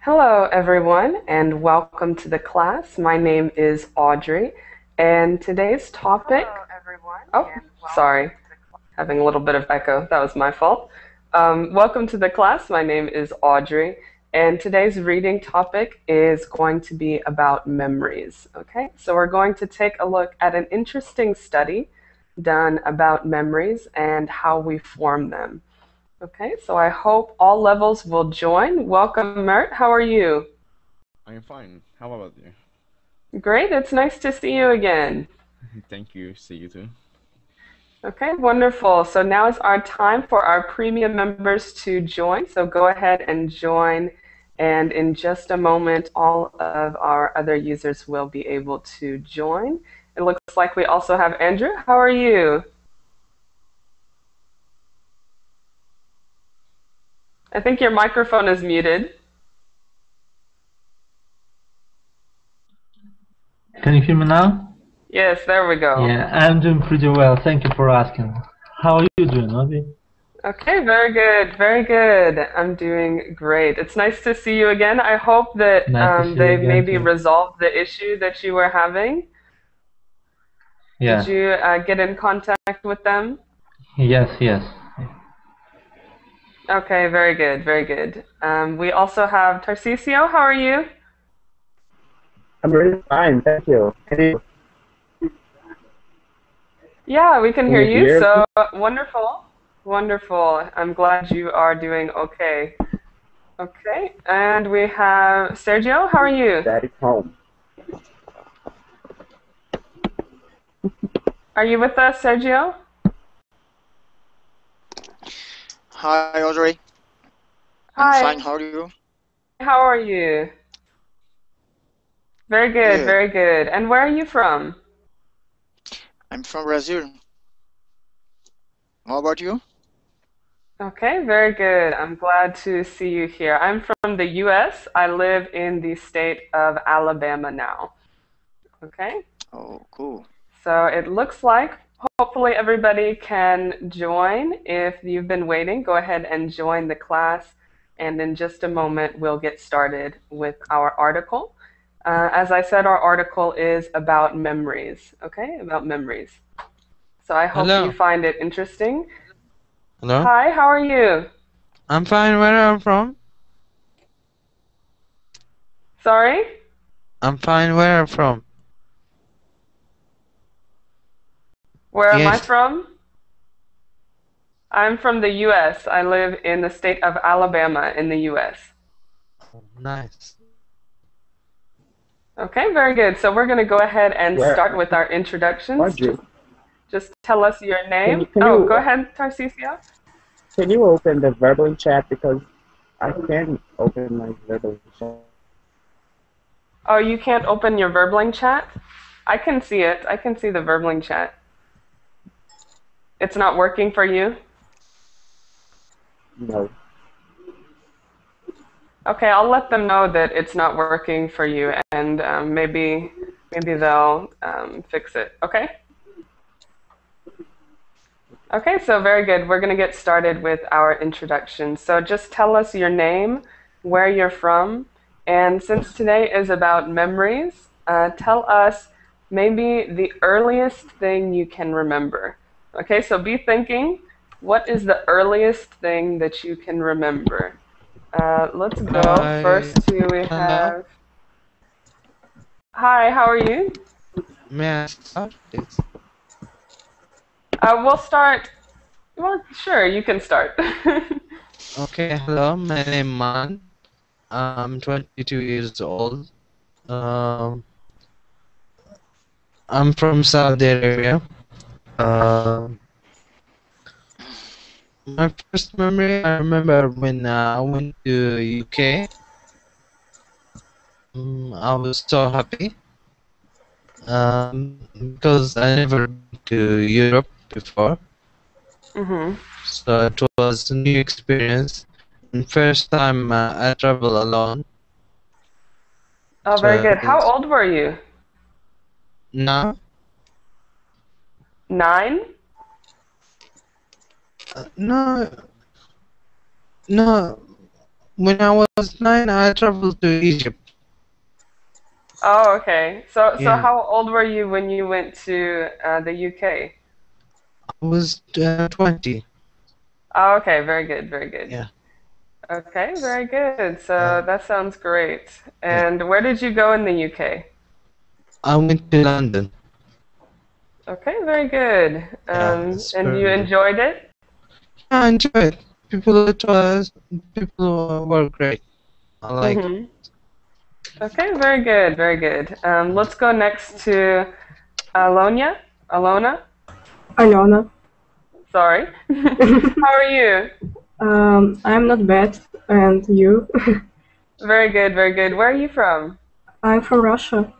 Hello, everyone, and welcome to the class. My name is Audrey, and today's topic... Hello, everyone. Oh, sorry. Having a little bit of echo. That was my fault. Welcome to the class. My name is Audrey, and today's reading topic is going to be about memories. Okay, so we're going to take a look at an interesting study done about memories and how we form them. Okay, so I hope all levels will join. Welcome, Mert. How are you? I'm fine. How about you? Great. It's nice to see you again. Thank you. See you too. Okay, wonderful. So now is our time for our premium members to join. So go ahead and join. And in just a moment, all of our other users will be able to join. It looks like we also have Andrew. How are you? I think your microphone is muted. Can you hear me now? Yes, there we go. Yeah, I'm doing pretty well. Thank you for asking. How are you doing, Audrey? Okay, very good, very good. I'm doing great. It's nice to see you again. I hope that they maybe resolved the issue that you were having. Yeah. Did you get in contact with them? Yes, yes. Okay, very good, very good. We also have Tarcisio. How are you? I'm really fine, thank you. Yeah, we can hear you. Hear So wonderful, wonderful. I'm glad you are doing okay. Okay, and we have Sergio. How are you? Daddy's home. Are you with us, Sergio? Hi, Audrey. Hi. I'm fine. How are you? How are you? Very good, Good. very good. And where are you from? I'm from Brazil. How about you? Okay, very good. I'm glad to see you here. I'm from the US. I live in the state of Alabama now. Okay? Oh, cool. So it looks like hopefully everybody can join. If you've been waiting, go ahead and join the class. And in just a moment, we'll get started with our article. As I said, our article is about memories, okay? About memories. So I hope Hello. you find it interesting. Hello? Hi, how are you? I'm fine. Where am I from? Sorry? I'm fine. Where am I from? Where am I Yes. from? I'm from the US. I live in the state of Alabama in the US. Nice. Okay, very good. So we're going to go ahead and start with our introductions. Just tell us your name. Go ahead, Tarcisio. Can you open the verbal chat, because I can't open my verbal chat. Oh, you can't open your verbling chat? I can see it. I can see the verbling chat. It's not working for you? No. Okay, I'll let them know that it's not working for you, and maybe they'll fix it. Okay? Okay, so very good. We're going to get started with our introduction. So just tell us your name, where you're from, and since today is about memories, tell us maybe the earliest thing you can remember. Okay, so be thinking, what is the earliest thing that you can remember? Let's go. First we have... Hi, how are you? May I start, please? We'll start... Well, sure, you can start. Okay, hello. My name is Man. I'm 22 years old. I'm from Saudi Arabia. My first memory, I remember when I went to UK. I was so happy because I never been to Europe before. So it was a new experience. And first time I travel alone. Oh, very good. How old were you? Now, 9? no, no. When I was 9, I traveled to Egypt. Oh, okay. So Yeah, how old were you when you went to the UK? I was 20. Oh, okay. Very good. Very good. Yeah, Okay, very good. So uh, that sounds great. yeah. And where did you go in the UK? I went to London. Okay, very good. Yeah, it's And you very good. enjoyed it? Yeah, I enjoyed it. People were great. I like. Mm-hmm. Okay, very good. Very good. Let's go next to Alonia. Alona? Alona. Sorry. How are you? I'm not bad, and you? Very good, very good. Where are you from? I'm from Russia.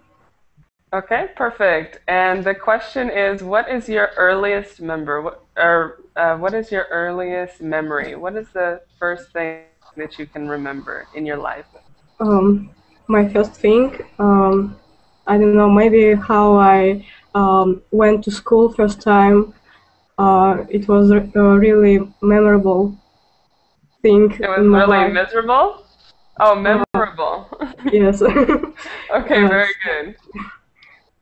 Okay, perfect. And the question is, what is your earliest what is your earliest memory? What is the first thing that you can remember in your life? My first thing, I don't know, maybe how I went to school first time. It was a really memorable thing It was in my really life. miserable? Oh, memorable. Yes. Okay, Yes. very good.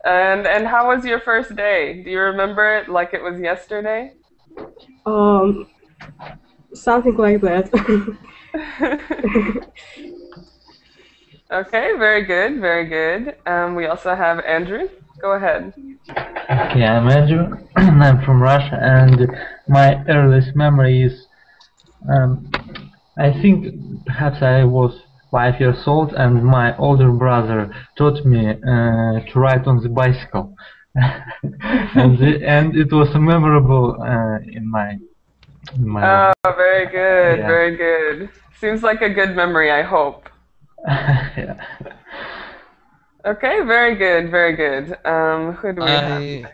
And how was your first day? Do you remember it like it was yesterday? Um, Something like that. Okay, very good, very good. We also have Andrew. Go ahead. Okay, I'm Andrew. I'm from Russia, and my earliest memory is, I think perhaps I was 5 years old, and my older brother taught me to ride on the bicycle, and it was memorable in my life. Oh, very good, Yeah. very good. Seems like a good memory, I hope. Yeah. Okay, very good, very good. Who do we have?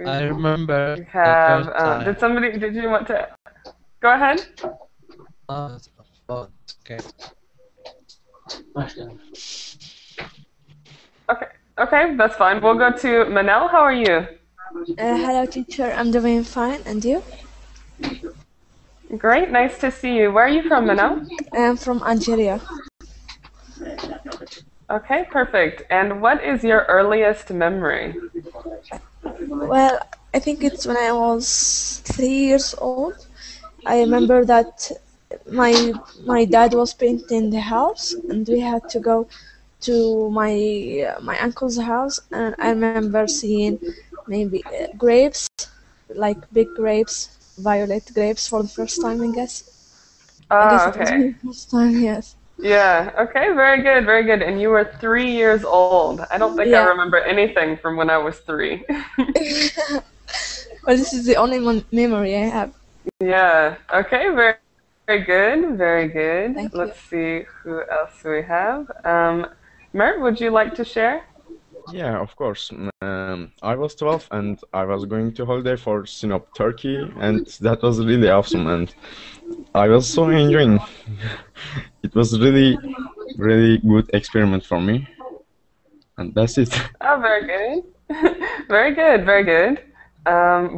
I remember We the have, first time. did you want to, go ahead? Oh, okay. Okay, that's fine. We'll go to Manel. How are you? Hello, teacher. I'm doing fine. And you? Great, nice to see you. Where are you from, Manel? I'm from Algeria. Okay, perfect. And what is your earliest memory? Well, I think it's when I was 3 years old. I remember that my dad was painting the house, and we had to go to my uncle's house, and I remember seeing maybe grapes, like big grapes, violet grapes for the first time, I guess. I guess Oh, it was okay. my first time, yes. Yeah, okay, very good, very good. And you were 3 years old. I don't think I Yeah. remember anything from when I was 3. Well, this is the only memory I have. Yeah, okay, very, very good, very good. Thank Let's see who else we have. Mert, would you like to share? Yeah, of course. I was 12 and I was going to holiday for Sinop, Turkey, and that was really awesome, and I was so enjoying. It was really, really good experiment for me, and that's it. Oh, very good. Very good, very good.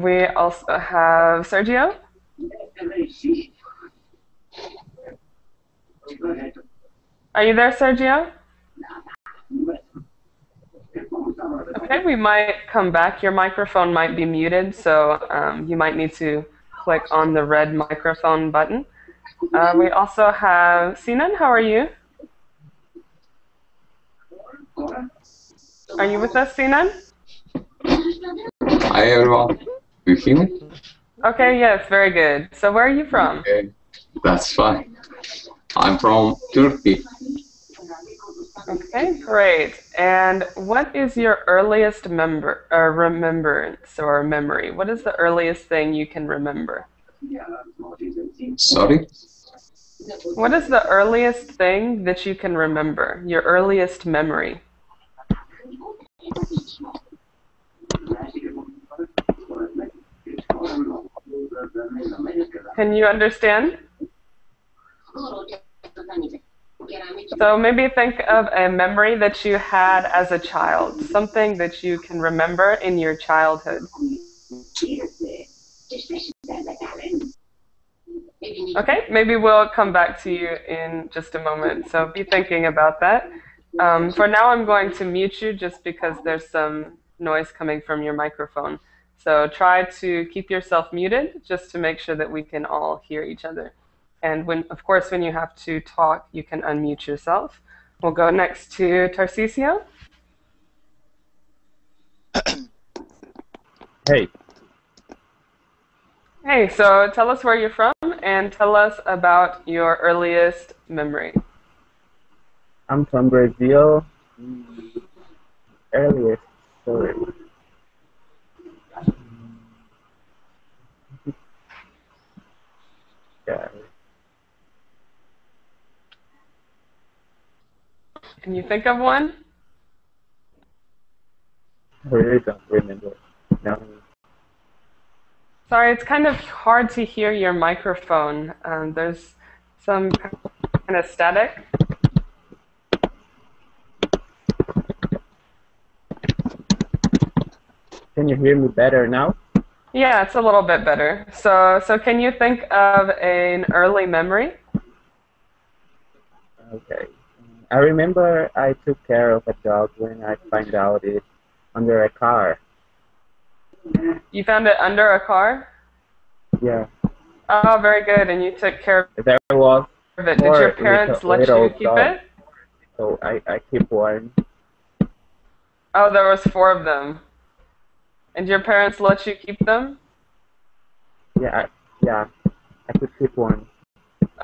We also have Sergio. Are you there, Sergio? Okay, we might come back. Your microphone might be muted, so you might need to click on the red microphone button. We also have Sinan. How are you? Are you with us, Sinan? Hi everyone, do you hear me? Okay, yes, very good. So where are you from? Okay, that's fine. I'm from Turkey. Okay, great. And what is your earliest remembrance or memory? What is the earliest thing you can remember? Sorry? What is the earliest thing that you can remember? Your earliest memory? Can you understand? So maybe think of a memory that you had as a child, something that you can remember in your childhood. Okay, maybe we'll come back to you in just a moment, so be thinking about that. For now, I'm going to mute you just because there's some noise coming from your microphone. So try to keep yourself muted just to make sure that we can all hear each other. And of course, when you have to talk, you can unmute yourself. We'll go next to Tarcisio. Hey. Hey, so tell us where you're from and tell us about your earliest memory. I'm from Brazil. Earliest story. Yeah. Can you think of one? I really don't remember. No. Sorry, it's kind of hard to hear your microphone. There's some kind of static. Can you hear me better now? Yeah, it's a little bit better. So can you think of an early memory? Okay. I remember I took care of a dog when I found out it under a car. You found it under a car? Yeah. Oh, very good. And you took care There was of it. Did your parents let you keep it? So I keep one. Oh, there was 4 of them. And your parents let you keep them? Yeah, I could keep one.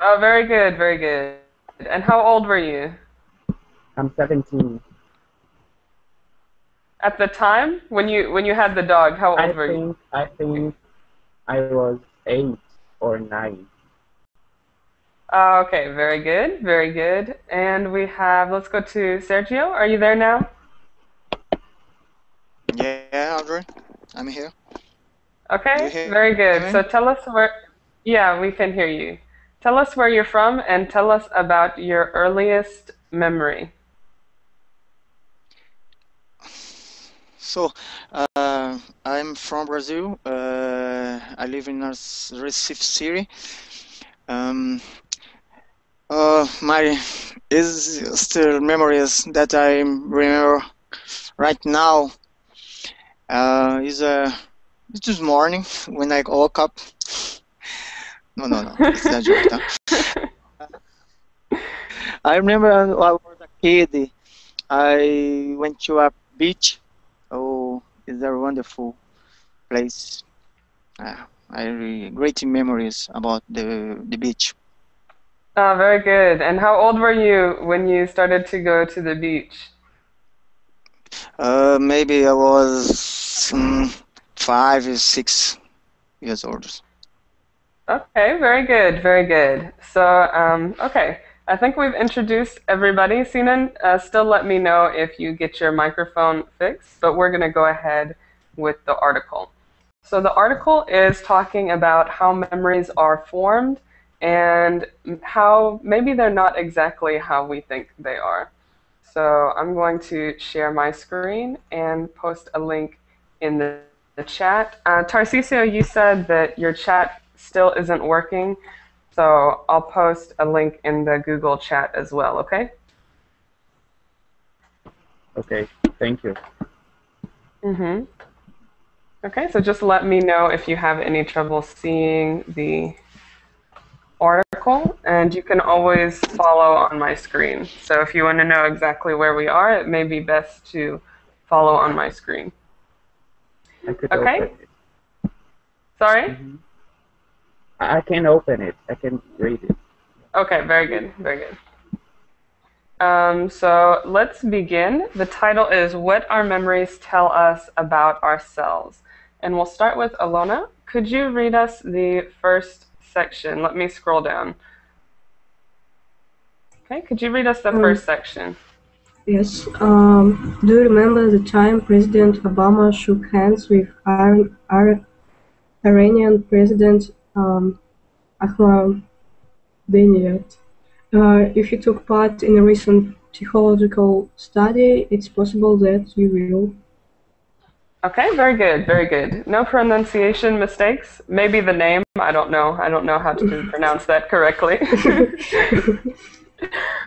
Oh, very good, very good. And how old were you? I'm 17. At the time, when you had the dog, how old were you? I think I was 8 or 9. Okay, very good, very good. And we have, let's go to Sergio. Are you there now? Yeah, Audrey, I'm here. Okay, very good. So tell us where, yeah, we can hear you. Tell us where you're from and tell us about your earliest memory. So, I'm from Brazil. I live in Recife City. My still memories that I remember right now is this morning when I woke up. No, it's a joke. I remember when I was a kid. I went to a beach. Oh, it's a wonderful place. Great memories about the beach. Oh, very good. And how old were you when you started to go to the beach? Maybe I was 5 or 6 years old. Okay, very good, very good. So, okay, I think we've introduced everybody. Sinan, still let me know if you get your microphone fixed, but we're going to go ahead with the article. So the article is talking about how memories are formed and how maybe they're not exactly how we think they are. So I'm going to share my screen and post a link in the chat. Tarcisio, you said that your chat still isn't working, so I'll post a link in the Google chat as well, okay? Okay, thank you. Okay, so just let me know if you have any trouble seeing the article, and you can always follow on my screen. So if you want to know exactly where we are, it may be best to follow on my screen. I could okay? Open it. Sorry? I can open it. I can read it. Okay, very good, very good. So let's begin. The title is What Our Memories Tell Us About Ourselves. And we'll start with Alona. Could you read us the first section? Let me scroll down. Okay, could you read us the first section? Yes. Do you remember the time President Obama shook hands with Iranian President Ahmadinejad? if you took part in a recent psychological study, it's possible that you will. Okay, very good, very good. No pronunciation mistakes. Maybe the name, I don't know. I don't know how to pronounce that correctly.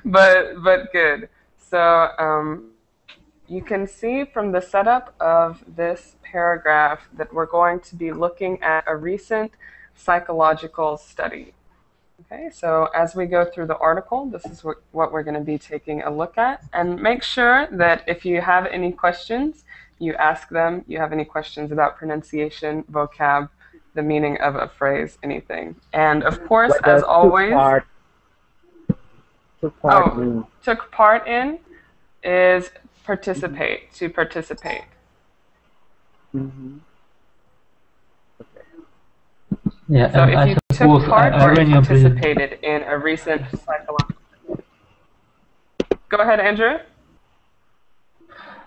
but good. So you can see from the setup of this paragraph that we're going to be looking at a recent psychological study. Okay, so as we go through the article, this is what we're going to be taking a look at. And make sure that if you have any questions, you ask them. You have any questions about pronunciation, vocab, the meaning of a phrase, anything. And of course, as always, took part in is participate, to participate. Mm-hmm. Yeah, So if you took part or Iranian participated in a recent psychological. Go ahead, Andrew.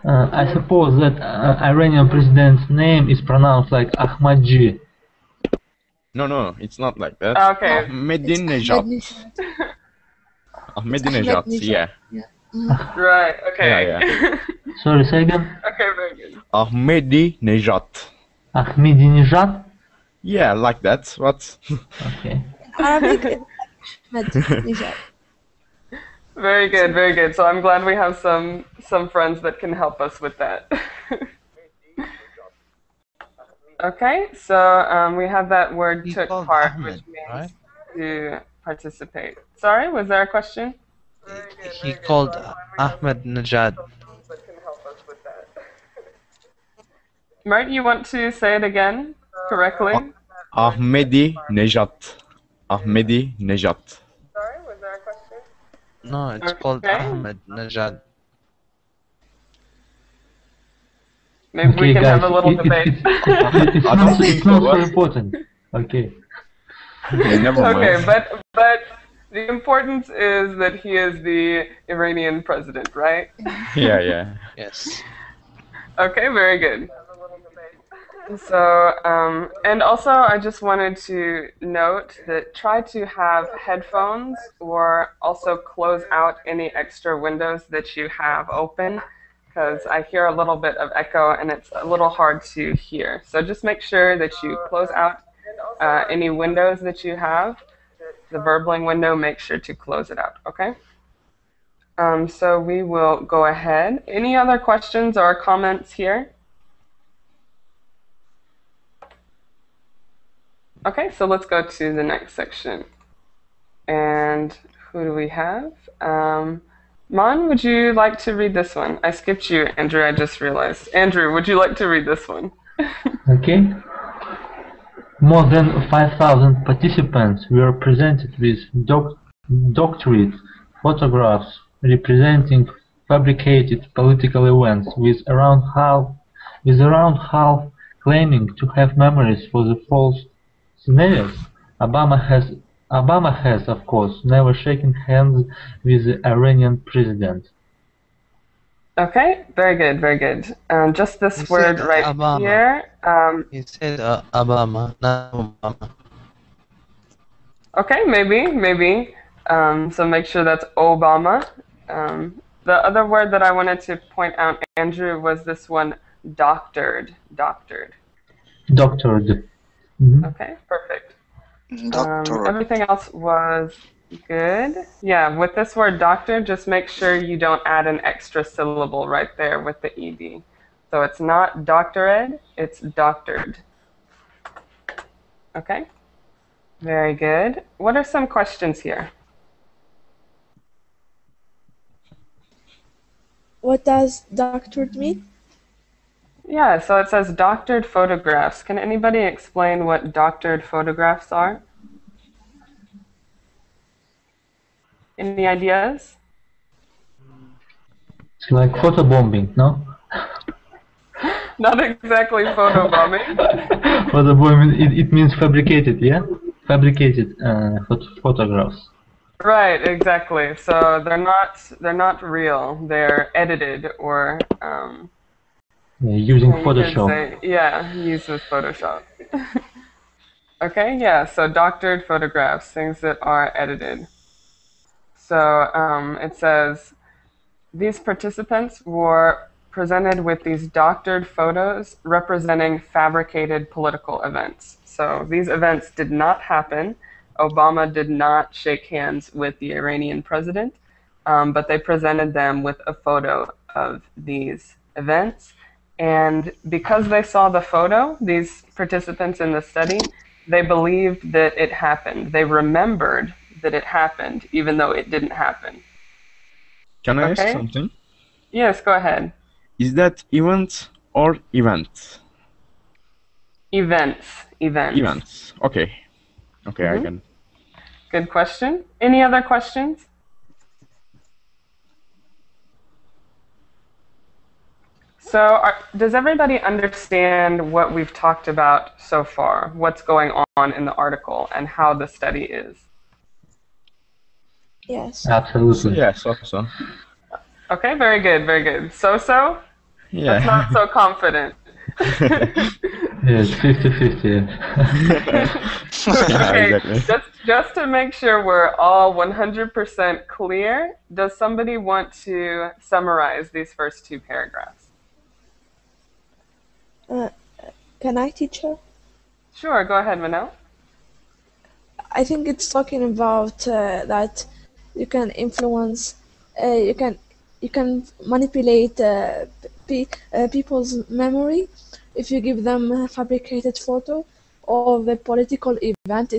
I suppose that Iranian president's name is pronounced like Ahmadji. No, it's not like that. Okay. Ahmadinejad. Ahmadinejad, yeah. Right, okay. Yeah. Sorry, say again? Okay, very good. Ahmadinejad. Ahmadinejad? Yeah, like that. What? Okay. Arabic Ahmadinejad. Very good, very good. So I'm glad we have some friends that can help us with that. Okay, so we have that word He took called part, Ahmed, which means right? to participate. Sorry, was there a question? He called Ahmadinejad. Mert, you want to say it again correctly? Ahmadinejad. Ahmadinejad. Sorry, was there a question? No, it's called Okay. Ahmadinejad. Maybe we can guys, have a little debate. It's not so important. Okay. Never mind. Okay, but the importance is that he is the Iranian president, right? Yeah. Yes. Okay, very good. So, and also I just wanted to note that try to have headphones or also close out any extra windows that you have open, because I hear a little bit of echo and it's a little hard to hear. So just make sure that you close out any windows that you have. The verbling window, make sure to close it out, okay? So we will go ahead. Any other questions or comments here? Okay, so let's go to the next section. And who do we have? Mon, would you like to read this one? I skipped you, Andrew, I just realized. Andrew, would you like to read this one? Okay. More than 5,000 participants were presented with doctorate photographs representing fabricated political events, with around half claiming to have memories for the false scenarios. Obama has, of course, never shaken hands with the Iranian president. Okay, very good, very good. Just this He word said right Obama. here. He said Obama, not Obama. Okay, maybe. So make sure that's Obama. The other word that I wanted to point out, Andrew, was this one, doctored. Doctored. Okay, perfect. Doctor. Everything else was good. Yeah, with this word doctor, just make sure you don't add an extra syllable right there with the ed. So it's not doctored, it's doctored. Okay, very good. What are some questions here? What does doctored mean? Yeah, so it says doctored photographs. Can anybody explain what doctored photographs are? Any ideas? It's like photobombing, no? Not exactly photobombing. Photobombing, it means fabricated, yeah? Fabricated photographs. Right, exactly. So they're not real. They're edited or Using you can Photoshop. say, yeah, used with Photoshop. Okay, yeah. So doctored photographs, things that are edited. It says, these participants were presented with these doctored photos representing fabricated political events. So these events did not happen. Obama did not shake hands with the Iranian president, but they presented them with a photo of these events. And because they saw the photo, these participants in the study, they believed that it happened. They remembered that it happened, even though it didn't happen. Can I ask Okay? something? Yes, go ahead. Is that event or event? Events. Events. Okay. Okay, I can. Good question. Any other questions? So does everybody understand what we've talked about so far? What's going on in the article and how the study is? Yes. Absolutely. Yes, also. Okay, very good, very good. So-so? Yeah. That's not so confident. Yes, 50-50. Yeah, Okay, exactly. just to make sure we're all 100% clear, does somebody want to summarize these first two paragraphs? Can I, teacher? Sure, go ahead, Manel. I think it's talking about that you can influence, you can manipulate people's memory if you give them a fabricated photo of a political event,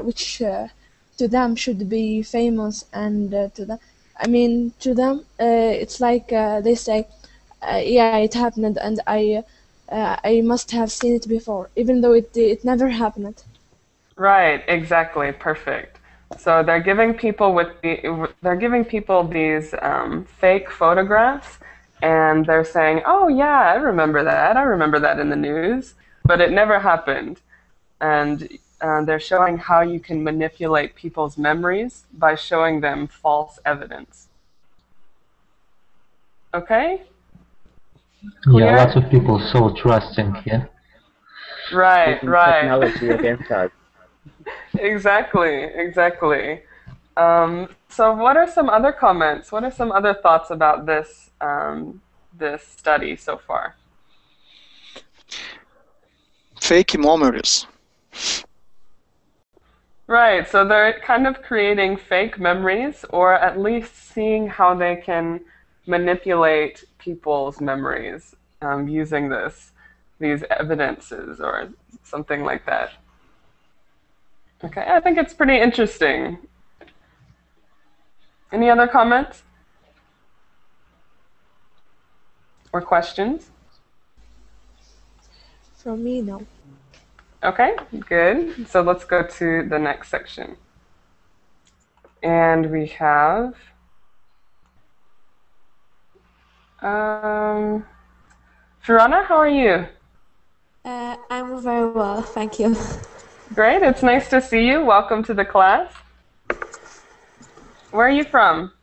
which to them should be famous, and to them, it's like they say, yeah, it happened, and I must have seen it before, even though it never happened. Right, exactly, perfect. So they're giving people these fake photographs, and they're saying, "Oh yeah, I remember that. I remember that in the news," but it never happened. And they're showing how you can manipulate people's memories by showing them false evidence. Okay? Clear? Yeah, lots of people so trusting, yeah. Right, Using right. technology against us. Exactly. So what are some other comments? What are some other thoughts about this this study so far? Fake memories. Right, so they're kind of creating fake memories, or at least seeing how they can manipulate people's memories using these evidences or something like that. Okay, I think it's pretty interesting. Any other comments or questions? From me, no. Okay, good. So let's go to the next section. And we have Fiona, how are you? I'm very well, thank you. Great, it's nice to see you. Welcome to the class. Where are you from?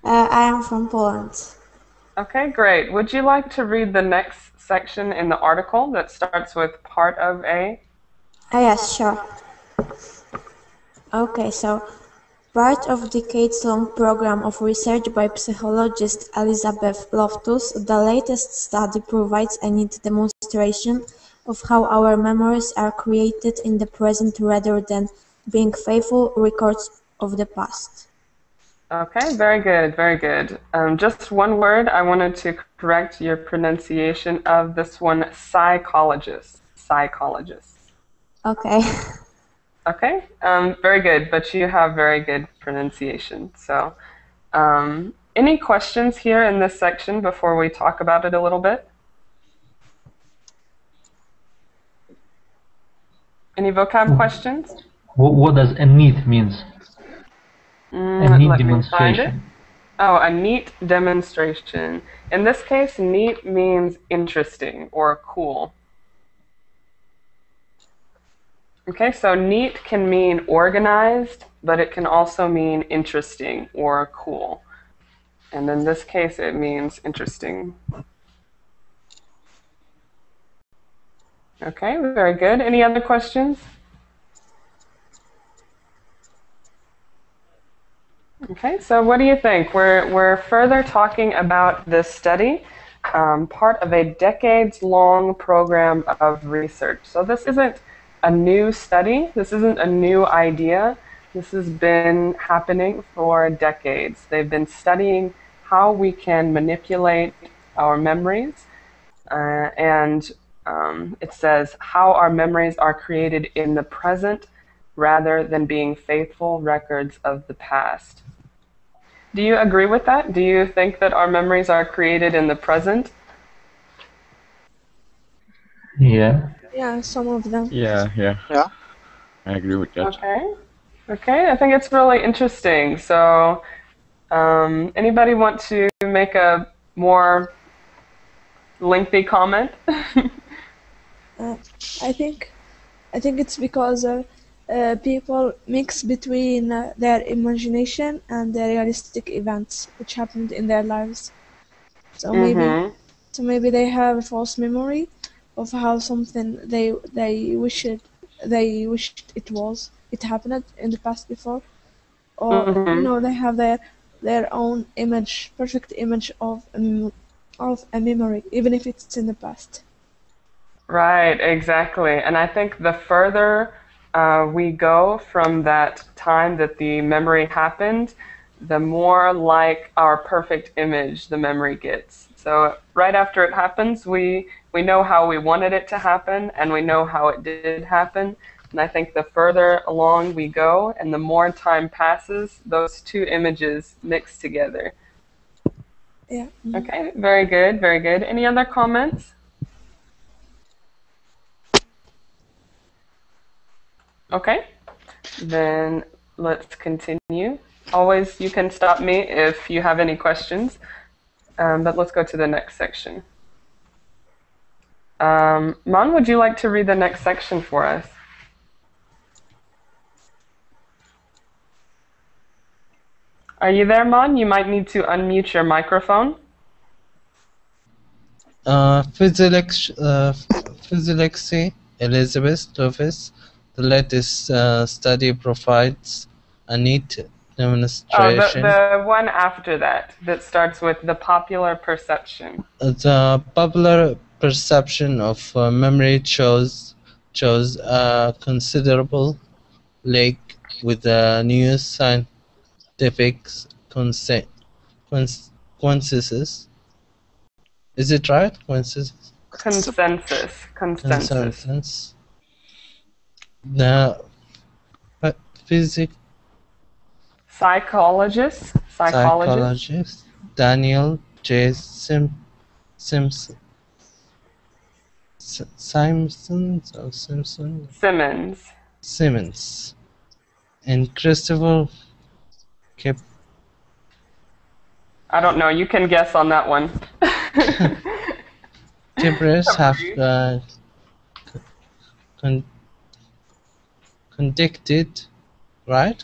I am from Poland. Okay, great. Would you like to read the next section in the article that starts with part of A? Yes, sure. Okay, so part of decades-long program of research by psychologist Elizabeth Loftus, the latest study provides a neat demonstration of how our memories are created in the present rather than being faithful records of the past. Okay, very good, very good. Just one word, I wanted to correct your pronunciation of this one, psychologist. Psychologist. Okay. Okay, very good, but you have very good pronunciation. So, any questions here in this section before we talk about it a little bit? Any vocab questions? What does a neat means? A neat Let me find it. demonstration. Oh, a neat demonstration. In this case, neat means interesting or cool. Okay, so neat can mean organized, but it can also mean interesting or cool. And in this case, it means interesting. Okay, very good. Any other questions? Okay, so what do you think? We're further talking about this study, part of a decades-long program of research. So this isn't a new study. This isn't a new idea. This has been happening for decades. They've been studying how we can manipulate our memories, and it says how our memories are created in the present rather than being faithful records of the past. Do you agree with that? Do you think that our memories are created in the present? Yeah. Yeah, some of them. Yeah, Yeah. I agree with that. Okay. Okay, I think it's really interesting. So, anybody want to make a more lengthy comment? I think it's because people mix between their imagination and the realistic events which happened in their lives. So maybe they have a false memory of how something they wished it happened in the past before, or they have their own image, perfect image of a memory, even if it's in the past. Right, exactly. And I think the further we go from that time that the memory happened, the more like our perfect image the memory gets. So right after it happens, we know how we wanted it to happen, and we know how it did happen. And I think the further along we go and the more time passes, those two images mix together. Yeah. Okay, very good, very good. Any other comments? Okay, then let's continue. Always, you can stop me if you have any questions, but let's go to the next section. Man, would you like to read the next section for us? Are you there, Man? You might need to unmute your microphone. Physiology, Elizabeth Davis. The latest study provides a neat demonstration. The one after that starts with the popular perception. The popular perception of memory shows a considerable link with the new scientific consensus. Is it right? Consensus. The psychologist Daniel J. Simmons and Christopher I don't know. You can guess on that one. Tibress have conducted, right?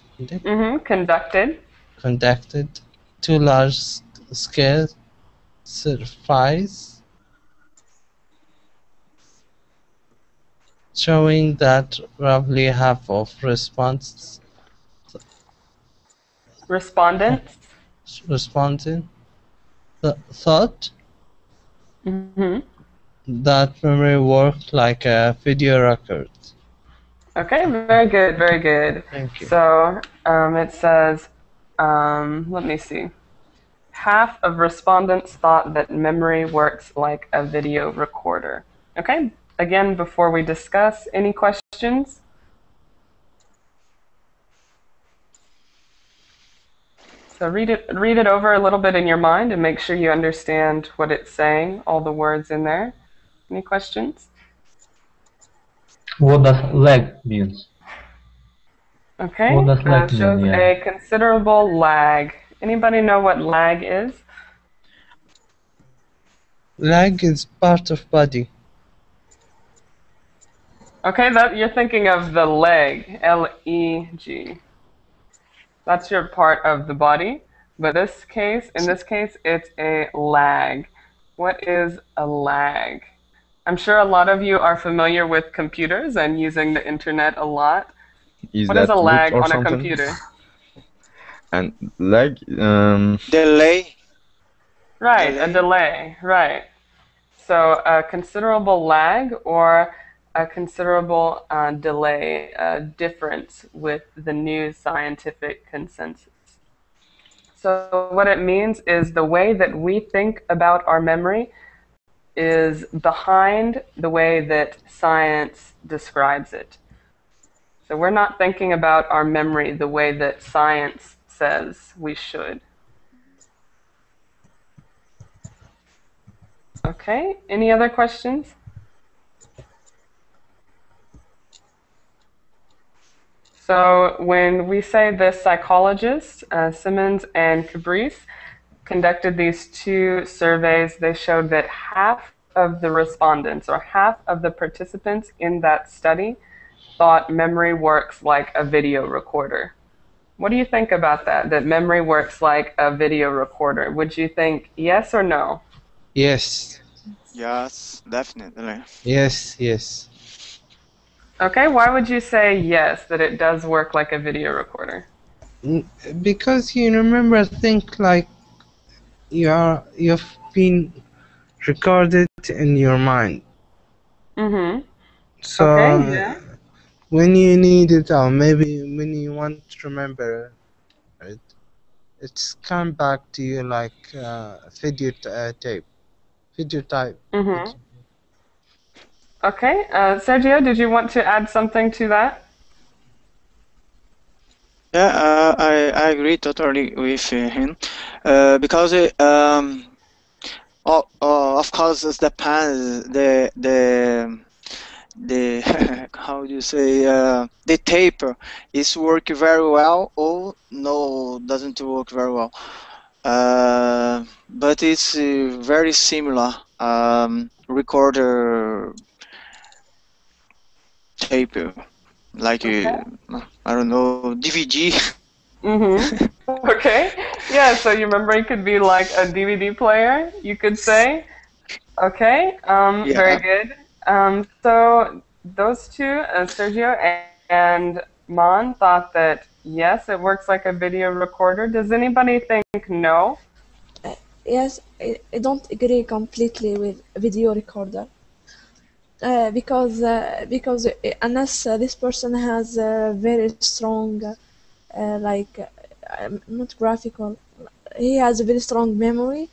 Conducted 2 large-scale surveys showing that roughly half of respondents thought that memory worked like a video record. Okay, very good, very good. Thank you. So it says, let me see. Half of respondents thought that memory works like a video recorder. Okay, again, before we discuss, any questions? So read it over a little bit in your mind and make sure you understand what it's saying, all the words in there. Any questions? What does lag means? Okay, what does lag shows mean? a considerable lag. Anybody know what lag is? Lag is part of body. Okay, you're thinking of the leg, L-E-G. That's your part of the body, but in this case, it's a lag. What is a lag? I'm sure a lot of you are familiar with computers and using the internet a lot. What is a lag on a computer? And lag, Delay. Right, a Delay. delay, right. So a considerable lag or a considerable delay, difference with the new scientific consensus. So what it means is the way that we think about our memory is behind the way that science describes it. So we're not thinking about our memory the way that science says we should. Okay, any other questions? So when we say the psychologists, Simmons and Cabrice, conducted these two surveys, they showed that half of the respondents or half of the participants in that study thought memory works like a video recorder. What do you think about that, that memory works like a video recorder? Would you think yes or no? Yes. Yes, definitely. Yes, yes. Okay, why would you say yes, that it does work like a video recorder? Because you remember, I think like you've been recorded in your mind. Mm-hmm. So Okay, yeah. when you need it, or maybe when you want to remember it, it's come back to you like video tape, video type. Mm-hmm. Okay, Sergio, did you want to add something to that? Yeah, I agree totally with him, because of course it depends the how do you say, the tape is work very well or no, doesn't work very well, but it's very similar, recorder tape, like Okay. I don't know, DVD. Mm-hmm. Okay. Yeah, so your memory could be like a DVD player, you could say. Okay, very good. So those two, Sergio and Mon, thought that yes, it works like a video recorder. Does anybody think no? Yes, I don't agree completely with video recorder. Because unless this person has a very strong, not graphical, he has a very strong memory,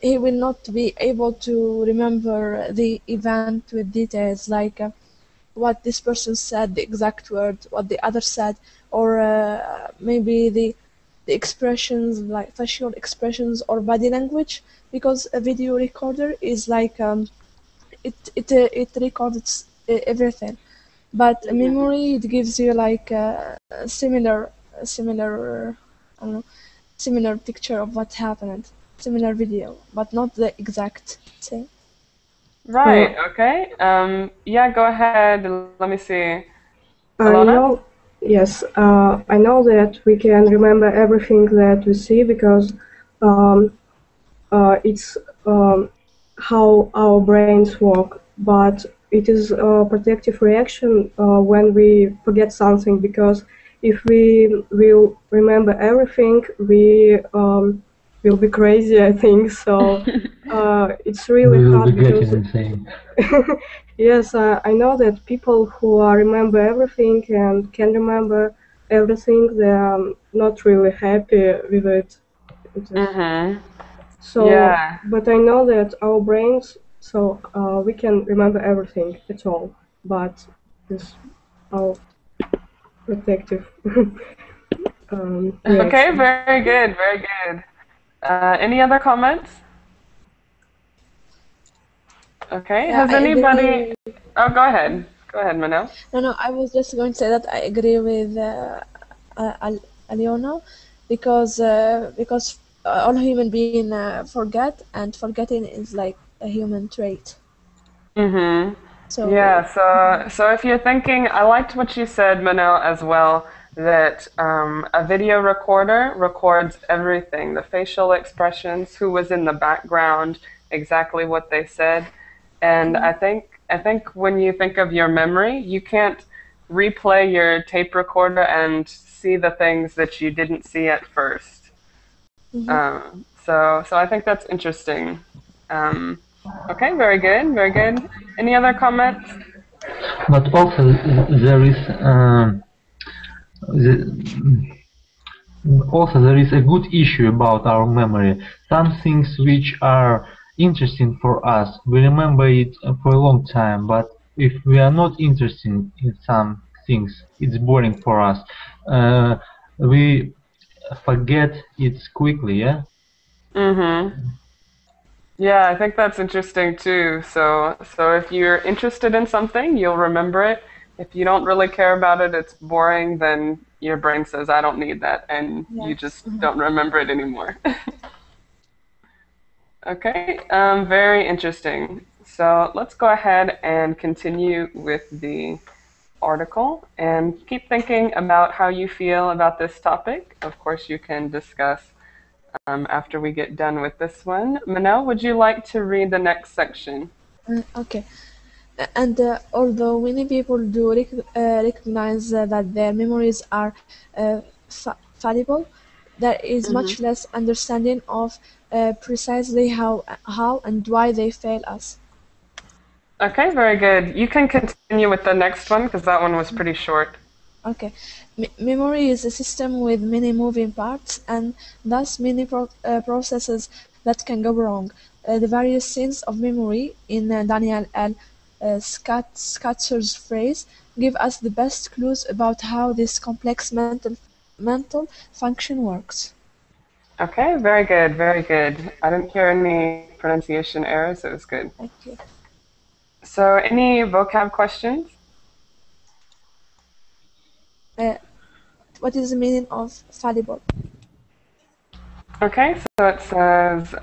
he will not be able to remember the event with details, like what this person said, the exact word, what the other said, or maybe the expressions, like facial expressions or body language, because a video recorder is like it records everything, but a memory, it gives you like a similar I don't know, similar picture of what happened, similar video, but not the exact thing. Right, okay. Yeah, go ahead. Let me see. I know, yes, I know that we can remember everything that we see because it's how our brains work, but it is a protective reaction when we forget something, because if we will remember everything, we will be crazy, I think. So it's really We will hard be getting because insane. yes, I know that people who remember everything and can remember everything, they are not really happy with it. Mm-hmm. So, Yeah. but I know that our brains, so we can remember everything at all, but this our protective Okay, reaction. very good, very good. Any other comments? Okay, Yeah, has I anybody... agree. Oh, go ahead. Go ahead, Manel. No, I was just going to say that I agree with Aliona, because all human beings forget, and forgetting is like a human trait. Mm-hmm. So Yeah, so if you're thinking, I liked what you said, Manel, as well, that a video recorder records everything, the facial expressions, who was in the background, exactly what they said. And I think when you think of your memory, you can't replay your tape recorder and see the things that you didn't see at first. So I think that's interesting. Okay, very good, very good. Any other comments? But also there is there is a good issue about our memory. Some things which are interesting for us, we remember it for a long time, but if we are not interested in some things, it's boring for us. We forget it quickly, yeah? Yeah, I think that's interesting too. So if you're interested in something, you'll remember it. If you don't really care about it, it's boring, then your brain says, I don't need that, and you just don't remember it anymore. Okay, very interesting. So let's go ahead and continue with the article and keep thinking about how you feel about this topic. Of course, you can discuss after we get done with this one. Manel, would you like to read the next section? Okay. And although many people do recognize that their memories are fallible, there is much less understanding of precisely how and why they fail us. Okay, very good. You can continue with the next one because that one was pretty short. Okay. Memory is a system with many moving parts and thus many processes that can go wrong. The various scenes of memory in Daniel L. Schatzer's phrase give us the best clues about how this complex mental function works. Okay, very good, very good. I didn't hear any pronunciation errors. It was good. Thank you. So, any vocab questions? What is the meaning of fallible? Okay, so it says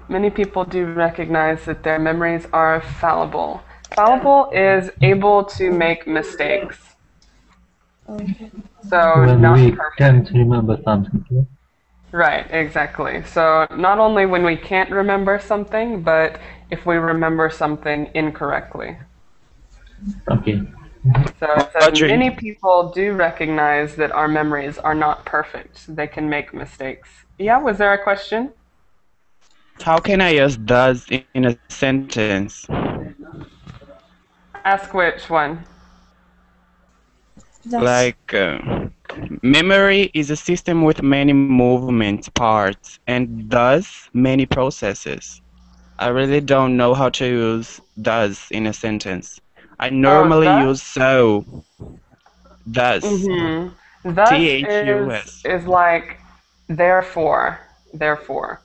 many people do recognize that their memories are fallible. Fallible is able to make mistakes. Okay. So when not we perfect. can't remember something. Yeah? Right, exactly. So not only when we can't remember something, but if we remember something incorrectly. Okay. So it says many people do recognize that our memories are not perfect. They can make mistakes. Yeah, was there a question? How can I use does in a sentence? Ask which one? Like, memory is a system with many movement parts and does many processes. I really don't know how to use does in a sentence. I normally use so. Does. Thus T-H-U-S. is like therefore. Therefore.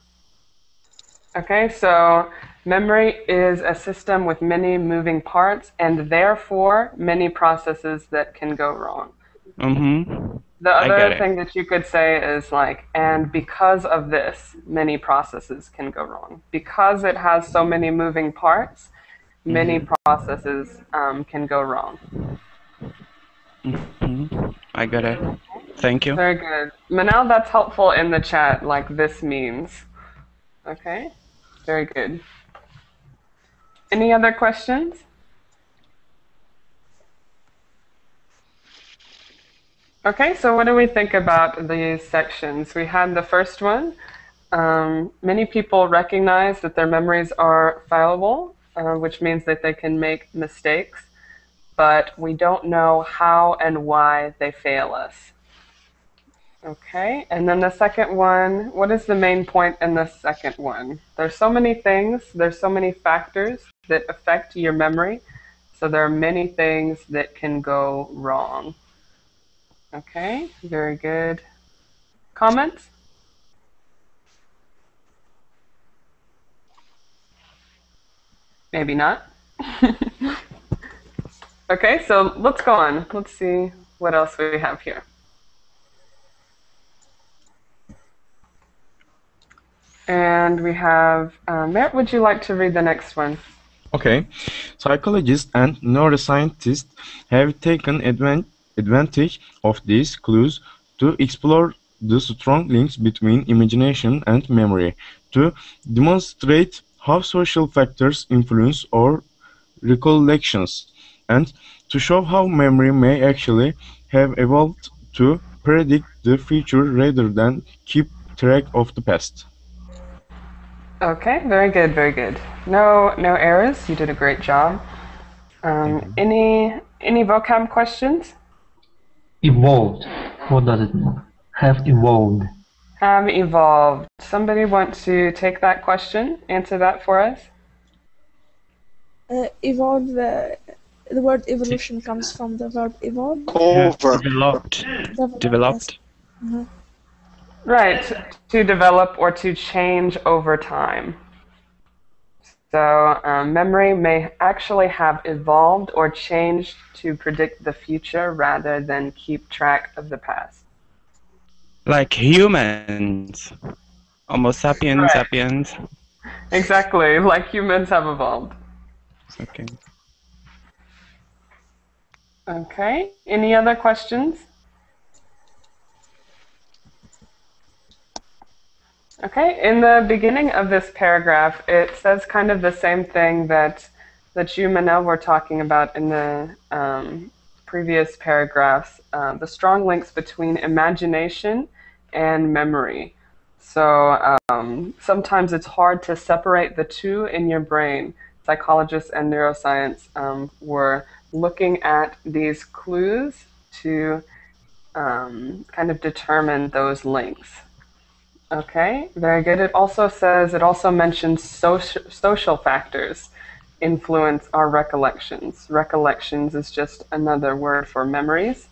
Okay, so memory is a system with many moving parts and therefore many processes that can go wrong. The other thing that you could say is like, and because of this, many processes can go wrong. Because it has so many moving parts, many processes can go wrong. I got it. Thank you. Very good. Manal, that's helpful in the chat, like this means. Okay, very good. Any other questions? Okay, so what do we think about these sections? We had the first one. Many people recognize that their memories are fallible, which means that they can make mistakes, but we don't know how and why they fail us. Okay, and then the second one, what is the main point in the second one? There's so many things, there's so many factors that affect your memory, so there are many things that can go wrong. Okay, very good. Comments? Maybe not. Okay, so let's go on. Let's see what else we have here. And we have, Mert, would you like to read the next one? Okay. Psychologists and neuroscientists have taken advantage of these clues to explore the strong links between imagination and memory, to demonstrate how social factors influence our recollections. and to show how memory may actually have evolved to predict the future rather than keep track of the past. Okay, very good, very good. No errors. You did a great job. Any vocab questions? Evolved. What does it mean? Have evolved. Have evolved. Somebody want to take that question? Answer that for us? Evolve. The word evolution comes from the verb evolve. Developed. Developed. Yes. Right, to develop or to change over time. So memory may actually have evolved or changed to predict the future rather than keep track of the past. Like humans. Homo sapiens, Right. sapiens. Exactly, like humans have evolved. Okay. Okay, any other questions? Okay, in the beginning of this paragraph, it says kind of the same thing that you, Manel, were talking about in the previous paragraphs, the strong links between imagination and memory. So sometimes it's hard to separate the two in your brain. Psychologists and neuroscience were looking at these clues to kind of determine those links. Okay, very good. It also mentions social factors influence our recollections. Recollections is just another word for memories.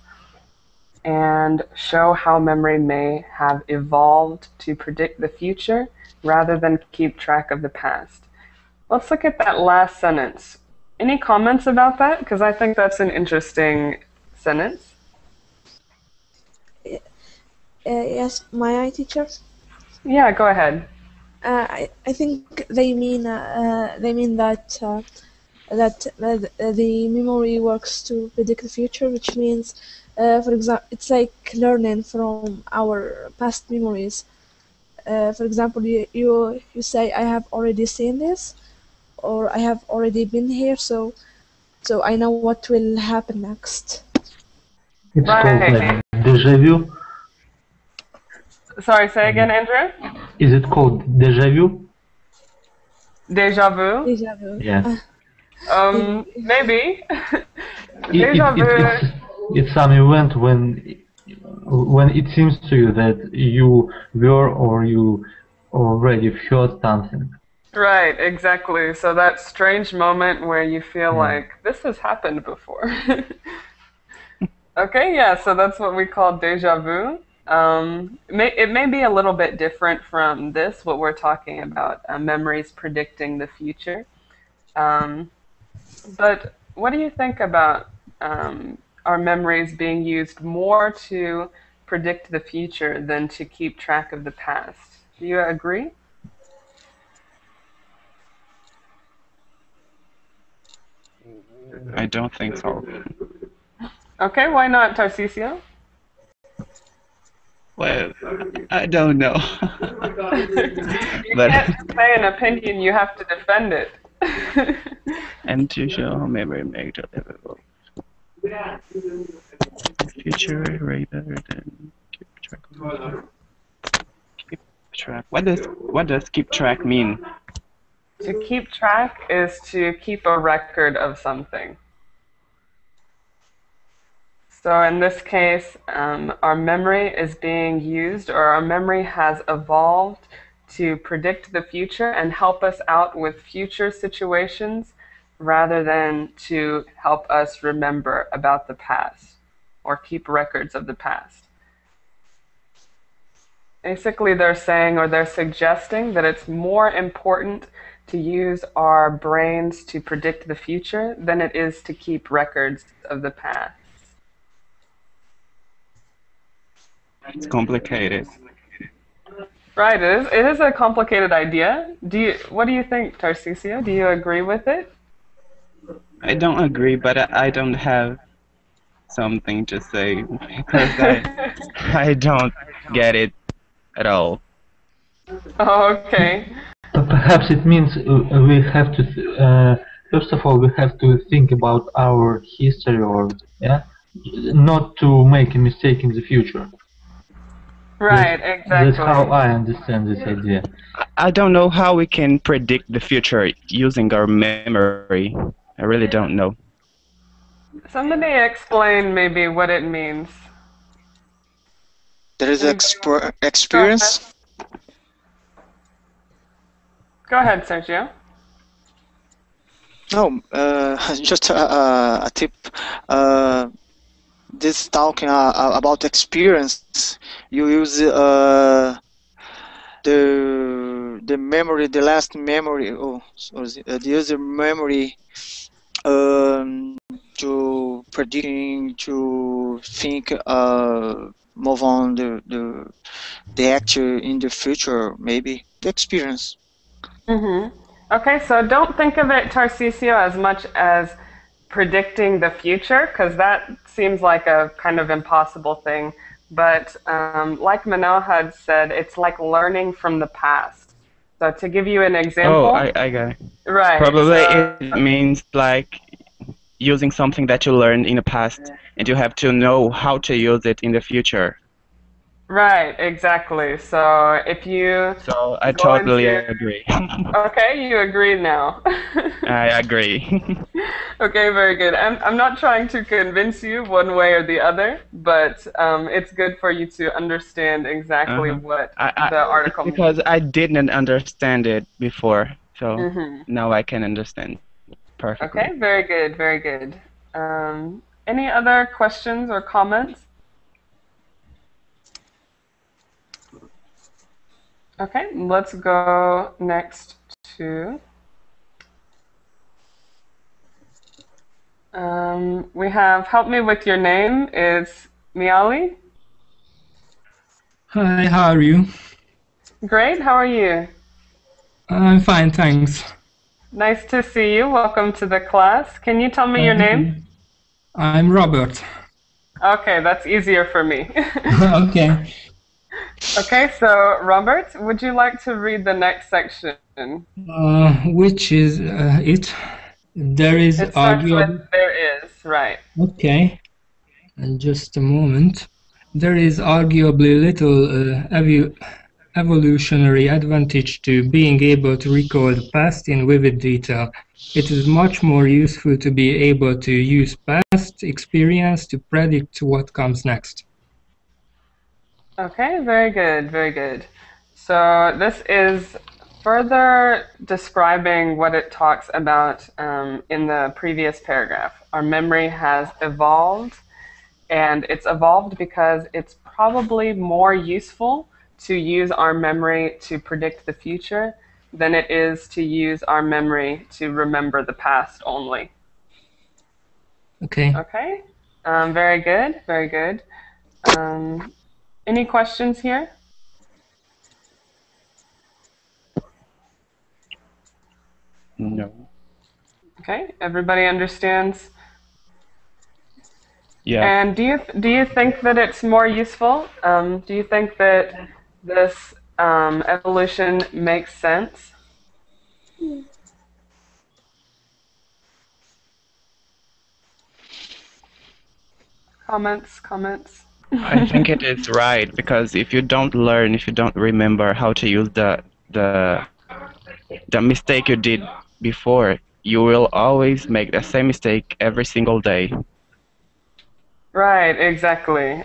And show how memory may have evolved to predict the future rather than keep track of the past. Let's look at that last sentence. Any comments about that? Because I think that's an interesting sentence. Yes, may I, teacher? Yeah, go ahead. I think they mean that the memory works to predict the future, which means, for example, it's like learning from our past memories. For example, you say, I have already seen this, or I have already been here, so I know what will happen next. It's called like déjà vu. Sorry, say again, Andrew? Is it called déjà vu? Déjà vu? Déjà vu. Yeah. Maybe. Déjà vu. It's some event when it seems to you that you were or you already heard something. Right, exactly. So that strange moment where you feel like this has happened before. Okay, yeah, so that's what we call déjà vu. It may be a little bit different from this, what we're talking about, memories predicting the future. But what do you think about our memories being used more to predict the future than to keep track of the past? Do you agree? I don't think so. Okay, why not, Tarcisio? Well, I don't know. You can't say an opinion, you have to defend it. And to show memory make the future rather than keep track of keep track. What does keep track mean? To keep track is to keep a record of something. So in this case, our memory is being used, or our memory has evolved to predict the future and help us out with future situations rather than to help us remember about the past or keep records of the past. Basically, they're saying, or they're suggesting, that it's more important to use our brains to predict the future than it is to keep records of the past. It's complicated. Right, it is a complicated idea. What do you think, Tarcisio? Do you agree with it? I don't agree, but I don't have something to say because I don't get it at all. Oh, okay. Perhaps it means we have to First of all, we have to think about our history, or not to make a mistake in the future. Right, exactly. That's how I understand this idea. I don't know how we can predict the future using our memory. I really don't know. Somebody explain maybe what it means. There is experience. Go ahead, Sergio. No, just a tip. This talking about experience, you use the memory, the last memory, the user memory, to predicting, to think, move on the action in the future, maybe the experience. Okay, so don't think of it, Tarcisio, as much as predicting the future, because that seems like a kind of impossible thing. But like Manel had said, it's like learning from the past. So to give you an example. Oh, I got it. Right. Probably it means like using something that you learned in the past, and you have to know how to use it in the future. Right, exactly. So if you... So I totally agree. Okay, you agree now. I agree. Okay, very good. I'm not trying to convince you one way or the other, but it's good for you to understand exactly what the article means. Because I didn't understand it before, so now I can understand perfectly. Okay, very good, very good. Any other questions or comments? Okay, let's go next to... we have, help me with your name, is Miali? Hi, how are you? Great, how are you? I'm fine, thanks. Nice to see you. Welcome to the class. Can you tell me your name? I'm Robert. Okay, that's easier for me. Okay. Okay, so Robert, would you like to read the next section? Which is it? There is it starts with there is, right. Okay. And just a moment. There is arguably little evolutionary advantage to being able to recall the past in vivid detail. It is much more useful to be able to use past experience to predict what comes next. Okay, very good, very good. So this is further describing what it talks about in the previous paragraph. Our memory has evolved, and it's evolved because it's probably more useful to use our memory to predict the future than it is to use our memory to remember the past only. Okay. Okay, very good, very good. Any questions here? No. Okay, everybody understands? Yeah. And do you think that it's more useful? Do you think that this evolution makes sense? Comments? I think it is right, because if you don't learn, if you don't remember how to use the mistake you did before, you will always make the same mistake every single day. Right, exactly.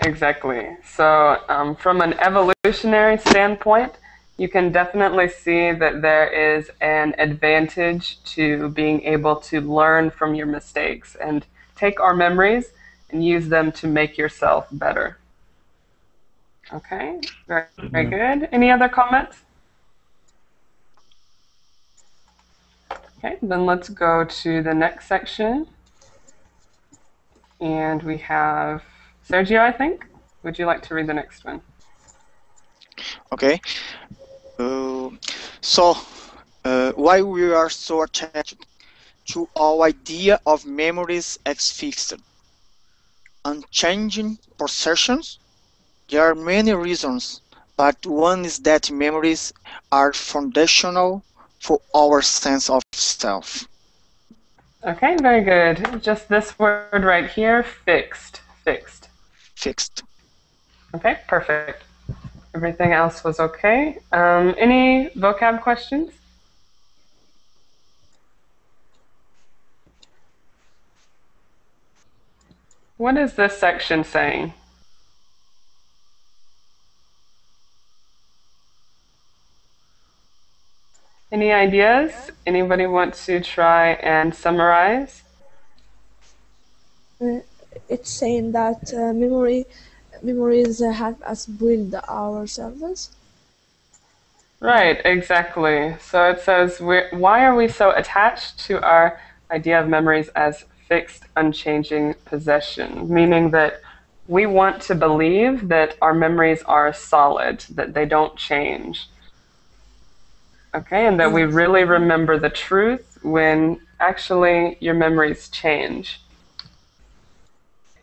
So from an evolutionary standpoint, you can definitely see that there is an advantage to being able to learn from your mistakes and take our memories and use them to make yourself better. Okay, very good. Any other comments? Okay, then let's go to the next section. And we have Sergio, I think. Would you like to read the next one? Okay. Why we are so attached to our idea of memories as fixed, unchanging possessions? There are many reasons, but one is that memories are foundational for our sense of self. Okay, very good. Just this word right here, fixed. Fixed. Fixed. Okay, perfect. Everything else was okay. Any vocab questions? What is this section saying? Any ideas? Anybody want to try and summarize? It's saying that memories help us build ourselves. Right, exactly. So it says, why are we so attached to our idea of memories as fixed, unchanging possession? Meaning that we want to believe that our memories are solid, that they don't change. Okay, and that we really remember the truth when actually your memories change.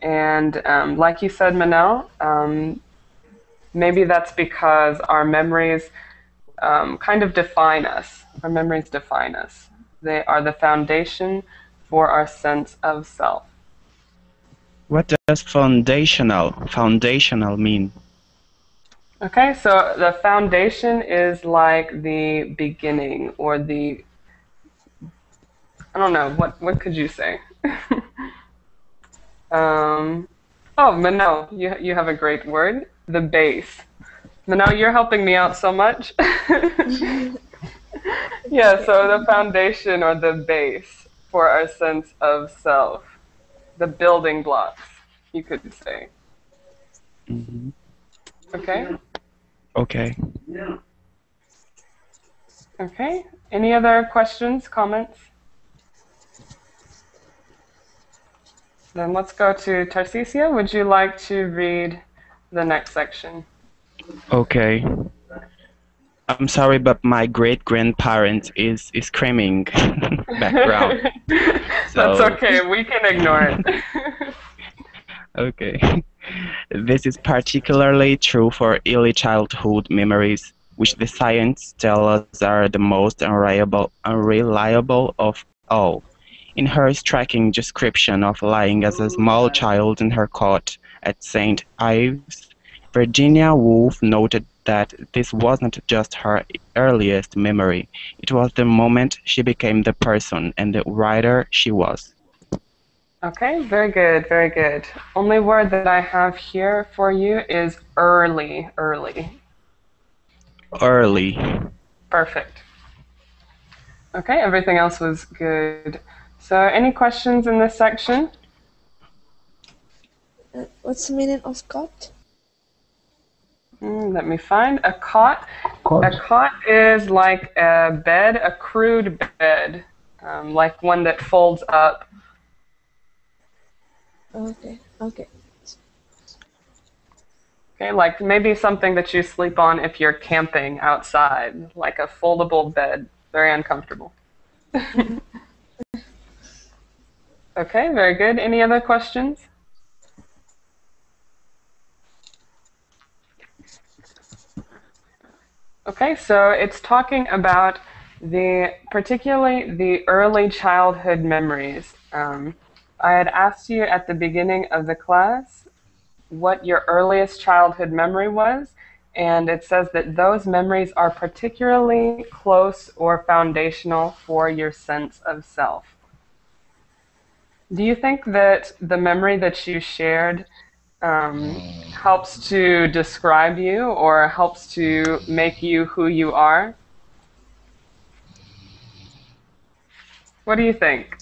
And like you said, Manel, maybe that's because our memories kind of define us. Our memories define us. They are the foundation for our sense of self. What does foundational mean? Okay, so the foundation is like the beginning or the, I don't know, what could you say? Oh, Manel, you have a great word, the base. Manel, you're helping me out so much. Yeah, so the foundation or the base for our sense of self, the building blocks, you could say. Mm-hmm. Okay? Okay. Okay. Any other questions, comments? Then let's go to Tarcisia. Would you like to read the next section? Okay. I'm sorry, but my great-grandparent is screaming background. That's okay. We can ignore it. Okay. This is particularly true for early childhood memories, which the science tells us are the most unreliable of all. In her striking description of lying as a small child in her cot at St. Ives, Virginia Woolf noted that this wasn't just her earliest memory, it was the moment she became the person and the writer she was. Okay, very good, very good. Only word that I have here for you is early, early. Early. Perfect. Okay, everything else was good. So any questions in this section? What's the meaning of cot? Let me find a cot. A cot is like a bed, a crude bed, like one that folds up. Okay. Okay, like maybe something that you sleep on if you're camping outside, like a foldable bed, very uncomfortable. Okay, very good. Any other questions? Okay, so it's talking about particularly the early childhood memories. I had asked you at the beginning of the class what your earliest childhood memory was, and it says that those memories are particularly close or foundational for your sense of self. Do you think that the memory that you shared helps to describe you or helps to make you who you are? What do you think?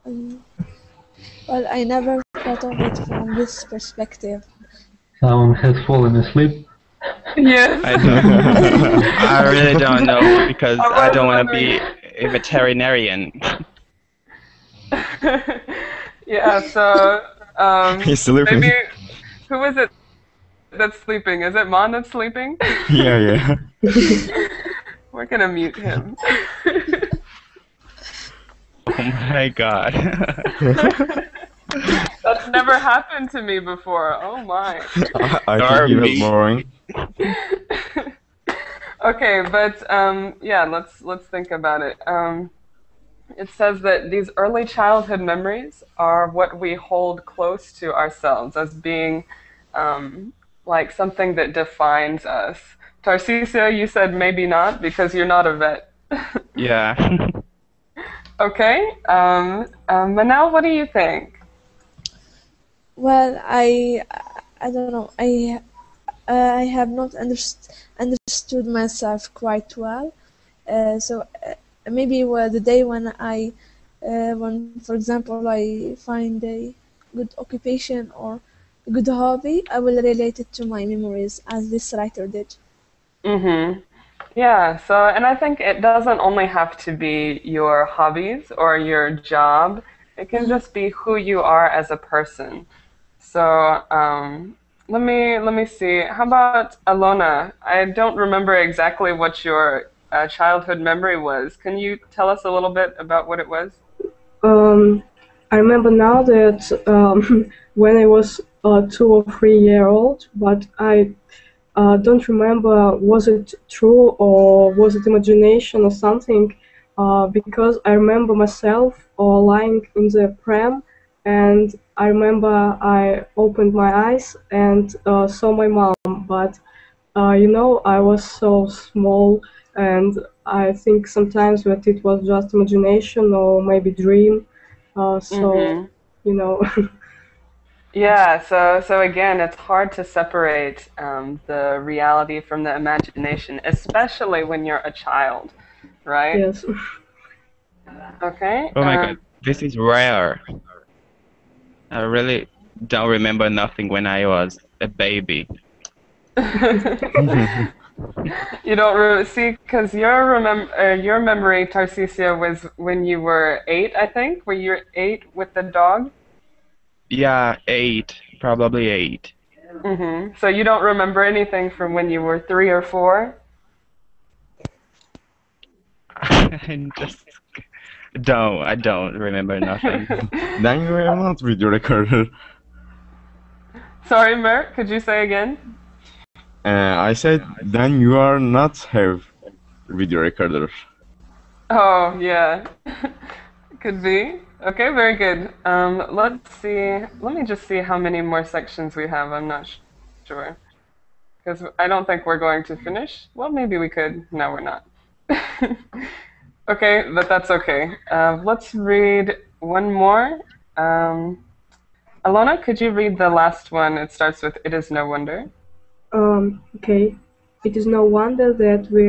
Well, I never thought of it from this perspective. Someone has fallen asleep. Yes. I really don't know because I don't want to be a veterinarian. Yeah, so He's sleeping. maybe who is it that's sleeping? Is it Mon that's sleeping? Yeah. We're gonna mute him. Oh my god. That's never happened to me before. Oh my. I think he was boring. Okay, but yeah, let's think about it. It says that these early childhood memories are what we hold close to ourselves as being like something that defines us. Tarcisio, you said maybe not because you're not a vet. Yeah. Okay. Manal, what do you think? Well, I don't know. I have not understood myself quite well. So maybe the day when, for example, I find a good occupation or a good hobby, I will relate it to my memories as this writer did. Mm-hmm. Yeah, so, and I think it doesn't only have to be your hobbies or your job. It can just be who you are as a person. So, let me see. How about Alona? I don't remember exactly what your childhood memory was. Can you tell us a little bit about what it was? I remember now that when I was 2 or 3 years old, but I don't remember was it true or was it imagination or something, because I remember myself lying in the pram, and I remember I opened my eyes and saw my mom, but I was so small, and I think sometimes that it was just imagination or maybe dream. So, you know. Yeah, so again, it's hard to separate the reality from the imagination, especially when you're a child, right? Yes. Okay. Oh my God, this is rare. I really don't remember nothing when I was a baby. You don't see, because your memory, Tarcisio, was when you were 8, I think. Were you 8 with the dog? Yeah, 8, probably 8. So you don't remember anything from when you were 3 or 4? I don't remember nothing. Then you are not video recorder. Sorry, Mert, could you say again? I said, then you are not have video recorder. Oh, yeah. Could be. Okay, very good. Let's see. Let me just see how many more sections we have. I'm not sure. Because I don't think we're going to finish. Well, maybe we could. No, we're not. Okay, but that's okay. Let's read one more. Alona, could you read the last one? It starts with, "It is no wonder." Okay. It is no wonder that we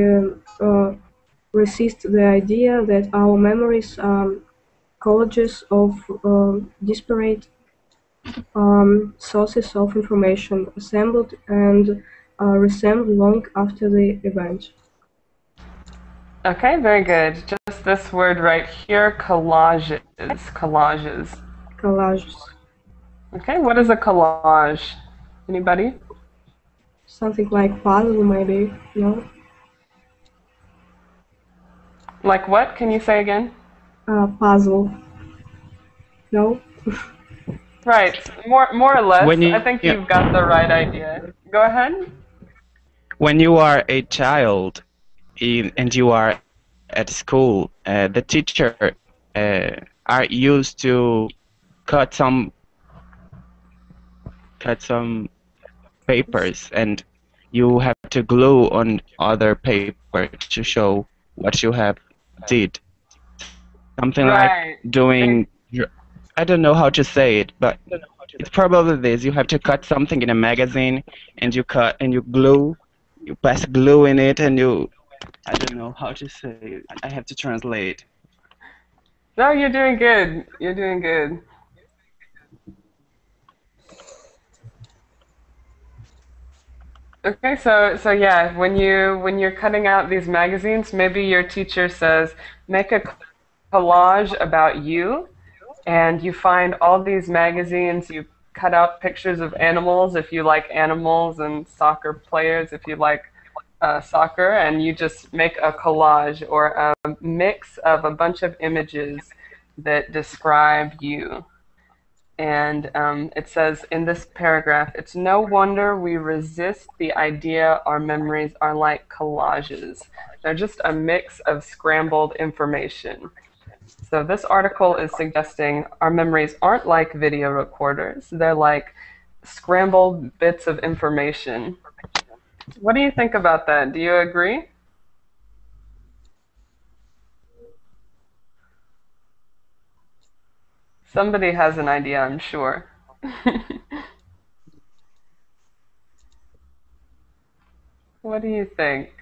resist the idea that our memories are collages of disparate sources of information assembled and reassembled long after the event. Okay, very good. Just this word right here, collages. Collages. Collages. Okay, what is a collage? Anybody? Something like puzzle, maybe, no? Like what? Can you say again? Puzzle. No? Right, more or less. When I think you've got the right idea. Go ahead. When you are a child and you are at school, the teacher are used to cut some papers, and you have to glue on other paper to show what you have did. Something like doing, I don't know how to say it, but it's probably this. You have to cut something in a magazine, and you cut and you glue, you pass glue in it, and I don't know how to say it. I have to translate. No, you're doing good. You're doing good. Okay, so yeah, when you're cutting out these magazines, maybe your teacher says, make a collage about you, and you find all these magazines, you cut out pictures of animals if you like animals, and soccer players if you like soccer, and you just make a collage or a mix of a bunch of images that describe you. And it says in this paragraph, it's no wonder we resist the idea our memories are like collages. They're just a mix of scrambled information. So this article is suggesting our memories aren't like video recorders. They're like scrambled bits of information. What do you think about that? Do you agree? Somebody has an idea, I'm sure. What do you think?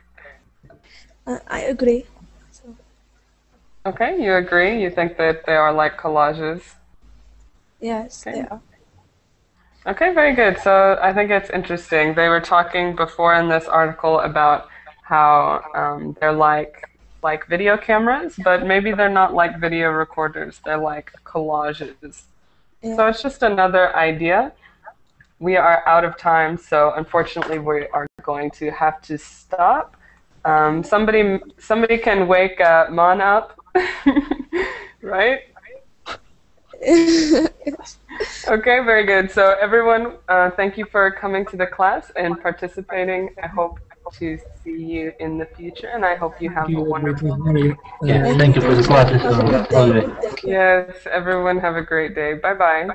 I agree. So. Okay, you agree? You think that they are like collages? Yes, okay. They are. Okay, very good. So I think it's interesting. They were talking before in this article about how they're like video cameras, but maybe they're not like video recorders. They're like collages. Yeah. So it's just another idea. We are out of time, so unfortunately we are going to have to stop. Somebody can wake Mon up, right? Okay, very good. So everyone, thank you for coming to the class and participating. I hope to see you in the future, and I hope you have a wonderful day. Yes, thank you for the classes, Audrey. Yes, everyone have a great day. Bye-bye.